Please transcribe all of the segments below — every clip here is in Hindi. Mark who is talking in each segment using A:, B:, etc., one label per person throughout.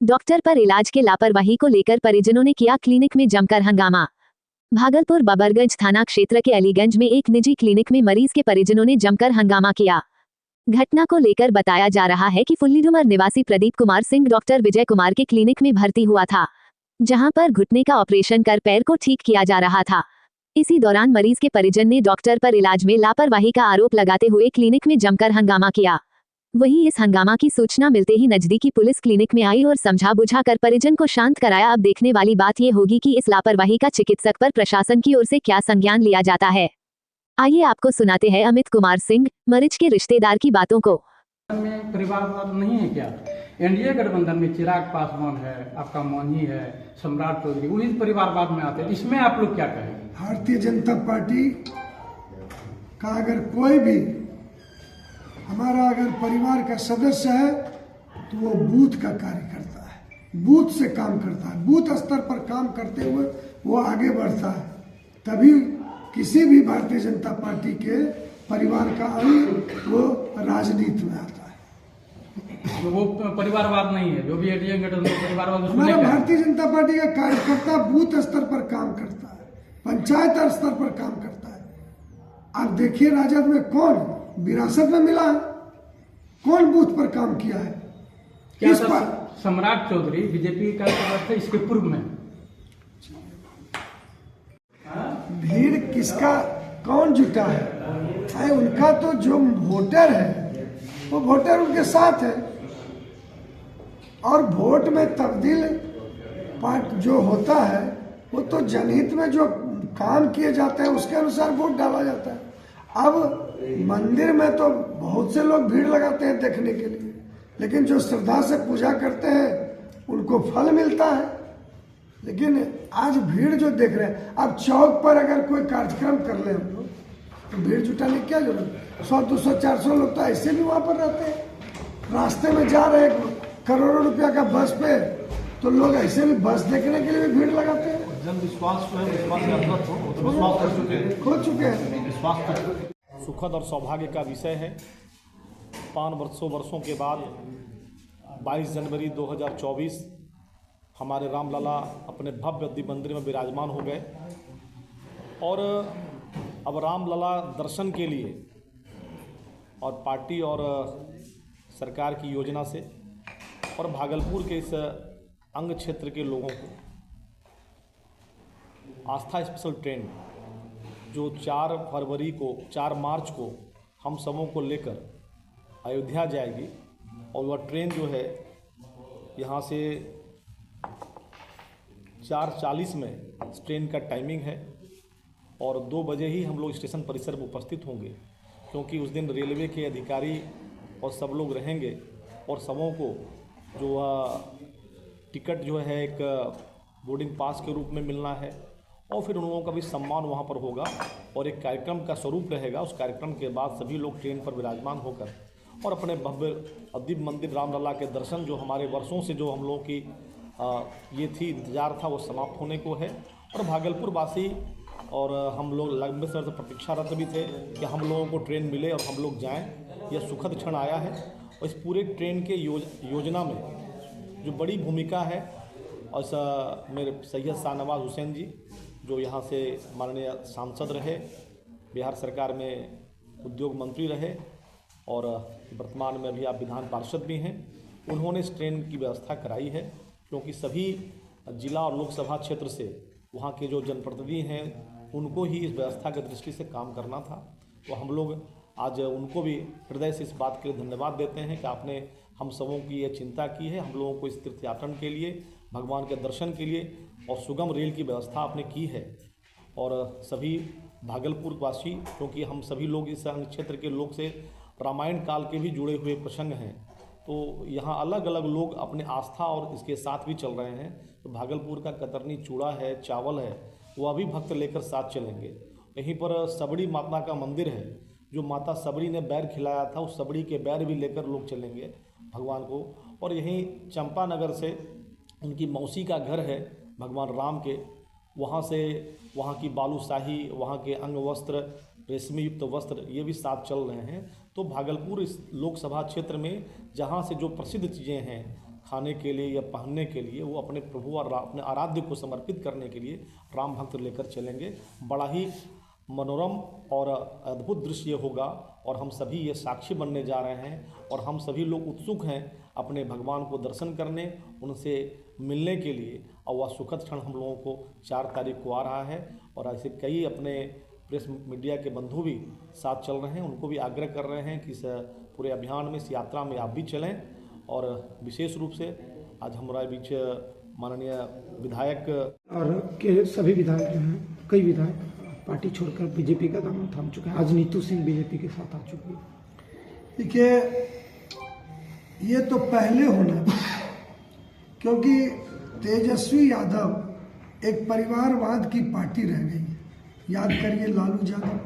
A: डॉक्टर पर इलाज के लापरवाही को लेकर परिजनों ने किया क्लिनिक में जमकर हंगामा। भागलपुर बबरगंज थाना क्षेत्र के अलीगंज में एक निजी क्लिनिक में मरीज के परिजनों ने जमकर हंगामा किया। घटना को लेकर बताया जा रहा है कि फुल्लीडुमर निवासी प्रदीप कुमार सिंह डॉक्टर विजय कुमार के क्लिनिक में भर्ती हुआ था, जहां पर घुटने का ऑपरेशन कर पैर को ठीक किया जा रहा था। इसी दौरान मरीज के परिजन ने डॉक्टर पर इलाज में लापरवाही का आरोप लगाते हुए क्लिनिक में जमकर हंगामा किया। वहीं इस हंगामा की सूचना मिलते ही नजदीकी पुलिस क्लिनिक में आई और समझा बुझा कर परिजन को शांत कराया। अब देखने वाली बात ये होगी कि इस लापरवाही का चिकित्सक पर प्रशासन की ओर से क्या संज्ञान लिया जाता है। आइए आपको सुनाते हैं अमित कुमार सिंह, मरीज के रिश्तेदार की बातों को।
B: में परिवारवाद नहीं है क्या? एनडीए गठबंधन में चिराग पासवान है, आपका मौनी है, सम्राट चौधरी, वो इस परिवारवाद में आते हैं। इसमें आप लोग क्या कहें?
C: भारतीय जनता पार्टी का अगर कोई भी हमारा अगर परिवार का सदस्य है तो वो बूथ का कार्य करता है, बूथ से काम करता है, बूथ स्तर पर काम करते हुए वो आगे बढ़ता है, तभी किसी भी भारतीय जनता पार्टी के परिवार का अंग वो राजनीति में आता है।
B: तो वो परिवारवाद नहीं है, जो भी एनडीए गठबंधन परिवारवाद।
C: हमारा भारतीय जनता पार्टी का कार्यकर्ता बूथ स्तर पर काम करता है, पंचायत स्तर पर काम करता है। आप देखिए राजद में कौन विरासत में मिला है, कौन बूथ पर काम किया है?
B: क्या सम्राट चौधरी बीजेपी का सदस्य इसके पूर्व में?
C: भीड़ किसका कौन जुटा है? उनका तो जो वोटर है वो वोटर उनके साथ है, और वोट में तब्दील पार्ट जो होता है वो तो जनहित में जो काम किए जाते हैं उसके अनुसार वोट डाला जाता है। अब मंदिर में तो बहुत से लोग भीड़ लगाते हैं देखने के लिए, लेकिन जो श्रद्धा से पूजा करते हैं उनको फल मिलता है। लेकिन आज भीड़ जो देख रहे हैं, अब चौक पर अगर कोई कार्यक्रम कर ले हम लोग तो भीड़ जुटाने की क्या जरूरत है? 100, 200, 400 लोग तो ऐसे भी वहां पर रहते हैं, रास्ते में जा रहे हैं करोड़ों रुपया का बस पे, तो लोग ऐसे भी बस देखने के लिए भी भीड़ लगाते हैं।
D: जन विश्वास जो है, विश्वास
C: खो चुके हैं।
D: विश्वास सुखद और सौभाग्य का विषय है। 5 वर्षों के बाद 22 जनवरी 2024 हमारे रामलला अपने भव्य दिव्य मंदिर में विराजमान हो गए, और अब रामलला दर्शन के लिए और पार्टी और सरकार की योजना से और भागलपुर के इस अंग क्षेत्र के लोगों को आस्था स्पेशल ट्रेन जो 4 मार्च को हम सबों को लेकर अयोध्या जाएगी, और वह ट्रेन जो है यहाँ से 4:40 में ट्रेन का टाइमिंग है, और 2 बजे ही हम लोग स्टेशन परिसर में उपस्थित होंगे, क्योंकि उस दिन रेलवे के अधिकारी और सब लोग रहेंगे, और सबों को जो टिकट जो है एक बोर्डिंग पास के रूप में मिलना है, और फिर उन लोगों का भी सम्मान वहाँ पर होगा, और एक कार्यक्रम का स्वरूप रहेगा। उस कार्यक्रम के बाद सभी लोग ट्रेन पर विराजमान होकर और अपने भव्य दिव्य मंदिर रामलला के दर्शन, जो हमारे वर्षों से जो हम लोगों की ये थी इंतज़ार था, वो समाप्त होने को है। और भागलपुर वासी और हम लोग लंबे समय से प्रतीक्षारत भी थे कि हम लोगों को ट्रेन मिले और हम लोग जाएं। यह सुखद क्षण आया है, और इस पूरे ट्रेन के योजना में जो बड़ी भूमिका है, और मेरे सैयद शाहनवाज हुसैन जी जो यहाँ से माननीय सांसद रहे, बिहार सरकार में उद्योग मंत्री रहे, और वर्तमान में अभी आप विधान पार्षद भी हैं, उन्होंने इस ट्रेन की व्यवस्था कराई है, क्योंकि सभी जिला और लोकसभा क्षेत्र से वहाँ के जो जनप्रतिनिधि हैं उनको ही इस व्यवस्था की दृष्टि से काम करना था। तो हम लोग आज उनको भी हृदय से इस बात के लिए धन्यवाद देते हैं कि आपने हम सबों की ये चिंता की है, हम लोगों को इस तीर्थ यात्रा के लिए, भगवान के दर्शन के लिए और सुगम रेल की व्यवस्था आपने की है। और सभी भागलपुर वासी, क्योंकि हम सभी लोग इस क्षेत्र के लोग से रामायण काल के भी जुड़े हुए प्रसंग हैं, तो यहाँ अलग अलग लोग अपने आस्था और इसके साथ भी चल रहे हैं। तो भागलपुर का कतरनी चूड़ा है, चावल है, वह भी भक्त लेकर साथ चलेंगे। यहीं पर सबड़ी माता का मंदिर है, जो माता सबड़ी ने बैर खिलाया था, उस सबड़ी के बैर भी लेकर लोग चलेंगे भगवान को। और यहीं चंपानगर से उनकी मौसी का घर है भगवान राम के, वहाँ से वहाँ की बालूशाही, वहाँ के अंग वस्त्र, रेशमी युक्त वस्त्र, ये भी साथ चल रहे हैं। तो भागलपुर इस लोकसभा क्षेत्र में जहाँ से जो प्रसिद्ध चीज़ें हैं, खाने के लिए या पहनने के लिए वो अपने प्रभु और अपने आराध्य को समर्पित करने के लिए राम भक्त लेकर चलेंगे। बड़ा ही मनोरम और अद्भुत दृश्य ये होगा और हम सभी ये साक्षी बनने जा रहे हैं और हम सभी लोग उत्सुक हैं अपने भगवान को दर्शन करने, उनसे मिलने के लिए। और वह सुखद क्षण हम लोगों को 4 तारीख को आ रहा है और ऐसे कई अपने प्रेस मीडिया के बंधु भी साथ चल रहे हैं, उनको भी आग्रह कर रहे हैं कि इस पूरे अभियान में, इस यात्रा में आप भी चलें। और विशेष रूप से आज हमारे बीच माननीय विधायक
E: और के सभी विधायक जो हैं, कई विधायक पार्टी छोड़कर बीजेपी का दामन थाम चुके हैं। आज नीतू सिंह बीजेपी के साथ आ चुकी है।
C: देखिए, ये तो पहले होना, क्योंकि तेजस्वी यादव एक परिवारवाद की पार्टी रह गई। याद करिए लालू यादव,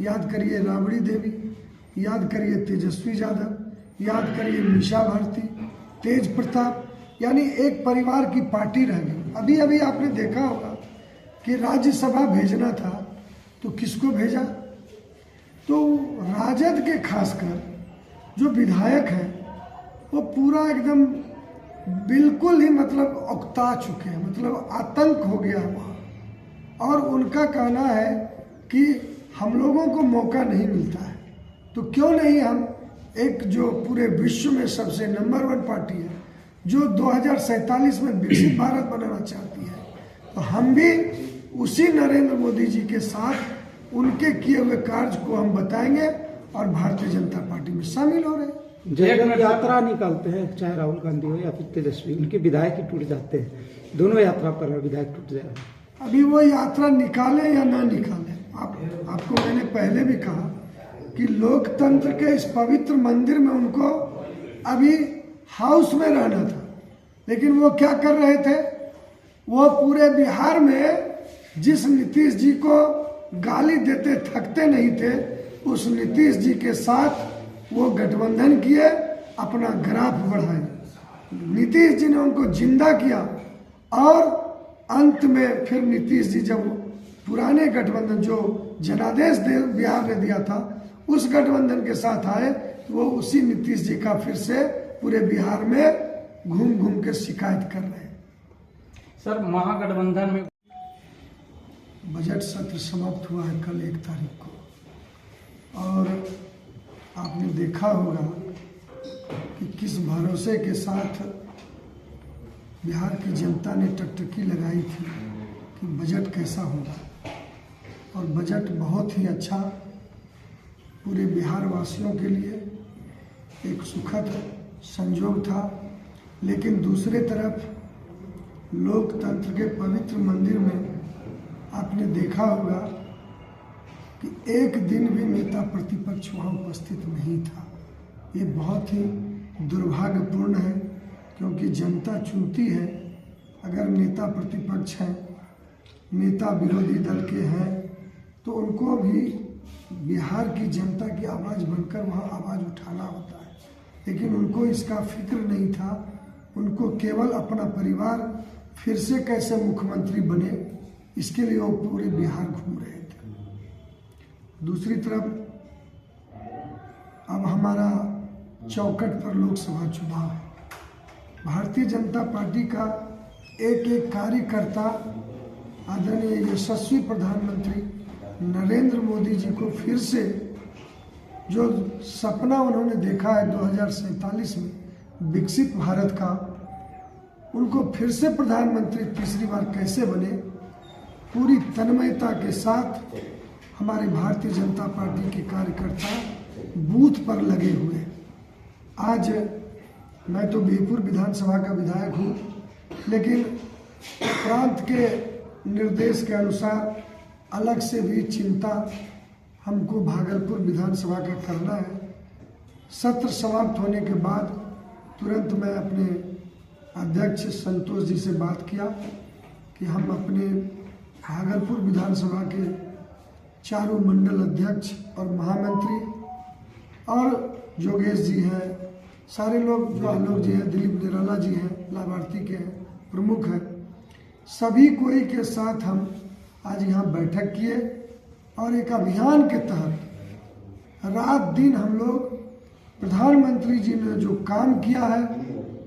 C: याद करिए राबड़ी देवी, याद करिए तेजस्वी यादव, याद करिए मीशा भारती, तेज प्रताप, यानी एक परिवार की पार्टी रह गई। अभी अभी आपने देखा होगा कि राज्यसभा भेजना था तो किसको भेजा? तो राजद के खासकर जो विधायक हैं वो पूरा एकदम बिल्कुल ही मतलब उकता चुके हैं, मतलब आतंक हो गया वहाँ। और उनका कहना है कि हम लोगों को मौका नहीं मिलता है, तो क्यों नहीं हम एक जो पूरे विश्व में सबसे नंबर 1 पार्टी है, जो 2047 में विकसित भारत बनाना चाहती है, तो हम भी उसी नरेंद्र मोदी जी के साथ उनके किए हुए कार्य को हम बताएंगे और भारतीय जनता पार्टी में शामिल हो रहे हैं।
E: जब यात्रा निकालते हैं, चाहे राहुल गांधी हो या फिर तेजस्वी, उनके विधायक ही टूट जाते हैं। दोनों यात्रा पर विधायक टूट जाए।
C: अभी वो यात्रा निकाले या ना निकाले, आपको मैंने पहले भी कहा कि लोकतंत्र के इस पवित्र मंदिर में उनको अभी हाउस में रहना था, लेकिन वो क्या कर रहे थे? वो पूरे बिहार में जिस नीतीश जी को गाली देते थकते नहीं थे, उस नीतीश जी के साथ वो गठबंधन किए, अपना ग्राफ बढ़ाए। नीतीश जी ने उनको जिंदा किया और अंत में फिर नीतीश जी जब पुराने गठबंधन जो जनादेश बिहार ने दिया था उस गठबंधन के साथ आए, वो उसी नीतीश जी का फिर से पूरे बिहार में घूम घूम के शिकायत कर रहे हैं।
B: सर, महागठबंधन में
C: बजट सत्र समाप्त हुआ है कल 1 तारीख को, और आपने देखा होगा कि किस भरोसे के साथ बिहार की जनता ने टकटकी लगाई थी कि बजट कैसा होगा, और बजट बहुत ही अच्छा पूरे बिहार वासियों के लिए एक सुखद संयोग था। लेकिन दूसरे तरफ लोकतंत्र के पवित्र मंदिर में आपने देखा होगा कि एक दिन भी नेता प्रतिपक्ष वहाँ उपस्थित नहीं था। ये बहुत ही दुर्भाग्यपूर्ण है, क्योंकि जनता चुनती है। अगर नेता प्रतिपक्ष हैं, नेता विरोधी दल के हैं, तो उनको भी बिहार की जनता की आवाज़ बनकर वहाँ आवाज़ उठाना होता है, लेकिन उनको इसका फिक्र नहीं था। उनको केवल अपना परिवार फिर से कैसे मुख्यमंत्री बने, इसके लिए वो पूरे बिहार घूम रहे थे। दूसरी तरफ अब हमारा चौखट पर लोकसभा चुनाव है। भारतीय जनता पार्टी का एक एक कार्यकर्ता आदरणीय यशस्वी प्रधानमंत्री नरेंद्र मोदी जी को फिर से जो सपना उन्होंने देखा है 2047 में विकसित भारत का, उनको फिर से प्रधानमंत्री तीसरी बार कैसे बने, पूरी तन्मयता के साथ हमारे भारतीय जनता पार्टी के कार्यकर्ता बूथ पर लगे हुए हैं। आज मैं तो बिहपुर विधानसभा का विधायक हूँ, लेकिन प्रांत के निर्देश के अनुसार अलग से भी चिंता हमको भागलपुर विधानसभा का करना है। सत्र समाप्त होने के बाद तुरंत मैं अपने अध्यक्ष संतोष जी से बात किया कि हम अपने भागलपुर विधानसभा के चारों मंडल अध्यक्ष और महामंत्री और योगेश जी हैं, सारे लोग जो आलोक जी हैं, दिलीप निराला जी हैं, लाभार्थी के हैं, प्रमुख हैं, सभी कोई के साथ हम आज यहाँ बैठक किए और एक अभियान के तहत रात दिन हम लोग प्रधानमंत्री जी ने जो काम किया है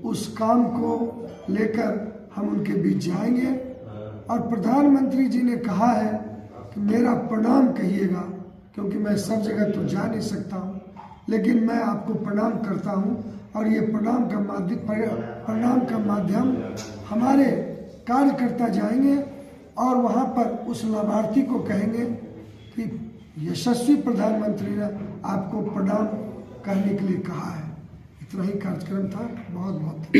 C: उस काम को लेकर हम उनके बीच जाएंगे। और प्रधानमंत्री जी ने कहा है कि मेरा प्रणाम कहिएगा, क्योंकि मैं सब जगह तो जा नहीं सकता हूँ, लेकिन मैं आपको प्रणाम करता हूँ। और ये प्रणाम का माध्यम हमारे कार्यकर्ता जाएंगे और वहाँ पर उस लाभार्थी को कहेंगे कि यशस्वी प्रधानमंत्री ने आपको प्रणाम करने के लिए कहा है। इतना ही कार्यक्रम था। बहुत बहुत